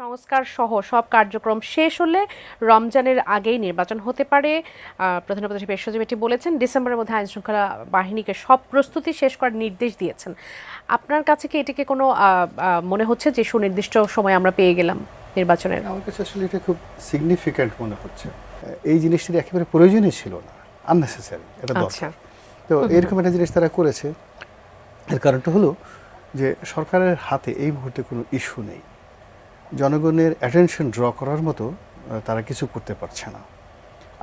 সংস্কার সহ সব কার্যক্রম শেষ হলে রমজানের আগেই নির্বাচন হতে পারে। প্রধান উপদেষ্টা পেশাজীব এটি বলেছেন। ডিসেম্বরের মধ্যে আইনশৃঙ্খলা বাহিনীকে সব প্রস্তুতি শেষ করার নির্দেশ দিয়েছেন। আপনার কাছে কি এটিকে কোনো মনে হচ্ছে যে সুনির্দিষ্ট সময় আমরা পেয়ে গেলাম নির্বাচনের? আমার কাছে আসলে এটা খুব সিগনিফিক্যান্ট মনে হচ্ছে। এই জিনিসটি একেবারে প্রয়োজনই ছিল না, আননেসেসারি, এটা দরকার। তো এরকম একটা জিনিস তারা করেছে। এর কারণটা হলো যে সরকারের হাতে এই মুহূর্তে কোনো ইস্যু নেই, জনগণের অ্যাটেনশন ড্র করার মতো তারা কিছু করতে পারছে না।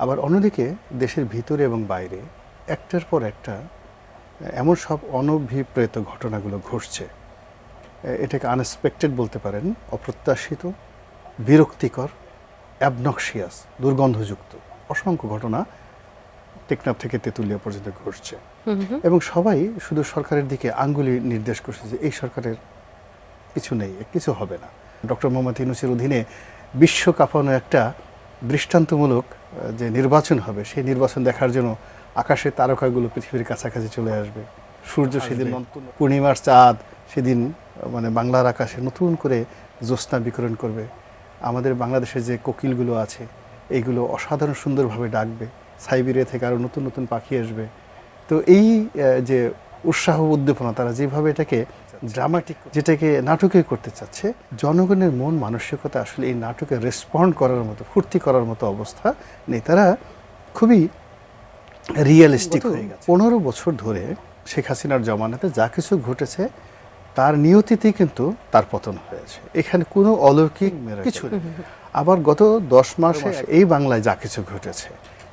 আবার অন্যদিকে দেশের ভিতরে এবং বাইরে একটার পর একটা এমন সব অনভিপ্রেত ঘটনাগুলো ঘটছে, এটাকে আনএক্সপেক্টেড বলতে পারেন, অপ্রত্যাশিত, বিরক্তিকর, অ্যাবনক্সিয়াস, দুর্গন্ধযুক্ত অসংখ্য ঘটনা টেকনাফ থেকে তেঁতুলিয়া পর্যন্ত ঘটছে। এবং সবাই শুধু সরকারের দিকে আঙ্গুলি নির্দেশ করছে যে এই সরকারের কিছু নেই, কিছু হবে না। ডক্টর মোহাম্মদ ইউনূসের অধীনে বিশ্ব কাঁপানো একটা দৃষ্টান্তমূলক যে নির্বাচন হবে, সেই নির্বাচন দেখার জন্য আকাশের তারকাগুলো পৃথিবীর কাছাকাছি চলে আসবে। সূর্য সেদিন পূর্ণিমার চাঁদ সেদিন মানে বাংলার আকাশে নতুন করে জ্যোৎস্না বিকিরণ করবে। আমাদের বাংলাদেশের যে কোকিলগুলো আছে এইগুলো অসাধারণ সুন্দরভাবে ডাকবে। সাইবেরিয়া থেকে আরও নতুন নতুন পাখি আসবে। তো এই যে উৎসাহ উদ্দীপনা তারা যেভাবে এটাকে ড্রামাটিক, যেটাকে নাটকীয় করতে চাচ্ছে, জনগণের মন মানসিকতা আসলে এই নাটকে রেসপন্ড করার মতো, ফুর্তি করার মতো অবস্থা নেই। তারা খুবই রিয়েলিস্টিক হয়ে গেছে। 15 বছর ধরে শেখ হাসিনার জমানাতে যা কিছু ঘটেছে তার নিয়তিতেই কিন্তু তার পতন হয়েছে। এখানে কোনো অলৌকিক কিছু নেই। আবার গত 10 মাসে এই বাংলায় যা কিছু ঘটেছে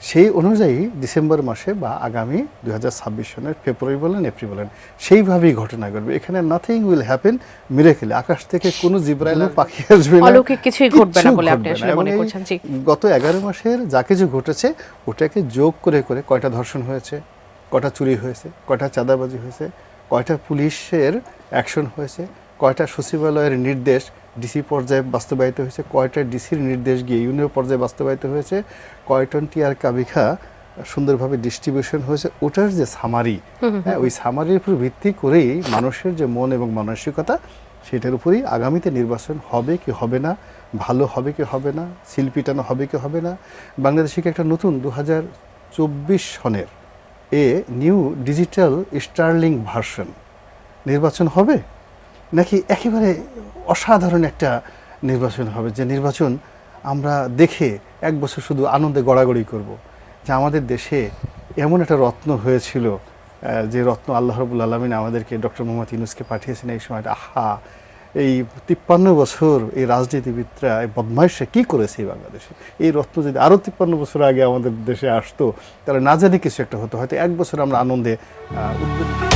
সেই অনুযায়ী ডিসেম্বর মাসে বা আগামী 2026 সনের ফেব্রুয়ারি বলেন, এপ্রিল বলেন, সেইভাবেই ঘটনা ঘটবে। এখানে নাথিং উইল হ্যাপেন মিরাকেলি। আকাশ থেকে কোনো জিব্রাইল পাখি আসবে না, অলৌকিক কিছুই ঘটবে না বলে আপনি আসলে মনে করছেন? জি, গত 11 মাসের যা কিছু ঘটেছে ওটাকে যোগ করে করে কয়টা ধর্ষণ হয়েছে, কয়টা চুরি হয়েছে, কয়টা চাঁদাবাজি হয়েছে, কয়টা পুলিশের অ্যাকশন হয়েছে, কয়টা সচিবালয়ের নির্দেশ ডিসি পর্যায়ে বাস্তবায়িত হয়েছে, কয়টা ডিসির নির্দেশ গিয়ে ইউনিয়ন পর্যায়ে বাস্তবায়িত হয়েছে, কয়টন টিয়ার কাবিখা সুন্দরভাবে ডিস্ট্রিবিউশন হয়েছে, ওটার যে সামারি, হ্যাঁ, ওই সামারির উপর ভিত্তি করেই মানুষের যে মন এবং মানসিকতা, সেটার উপরেই আগামীতে নির্বাচন হবে কি হবে না, ভালো হবে কি হবে না, শিল্পীটানো হবে কি হবে না। বাংলাদেশে একটা নতুন 2024 সনের নিউ ডিজিটাল স্টার্লিং ভার্সন নির্বাচন হবে, নাকি একেবারে অসাধারণ একটা নির্বাচন হবে, যে নির্বাচন আমরা দেখে এক বছর শুধু আনন্দে গড়াগড়ি করব, যে আমাদের দেশে এমন একটা রত্ন হয়েছিল, যে রত্ন আল্লাহ রাব্বুল আলামিন আমাদেরকে ডক্টর মোহাম্মদ ইউনূসকে পাঠিয়েছেন এই সময়টা। আহা, এই 53 বছর এই রাজনীতিবিদরা, এই বদমাইশরা কী করেছে এই বাংলাদেশে, এই রত্ন যদি আরও 53 বছর আগে আমাদের দেশে আসতো তাহলে না জানি কিছু একটা হতো, হয়তো এক বছর আমরা আনন্দে উদ্বুদ্ধ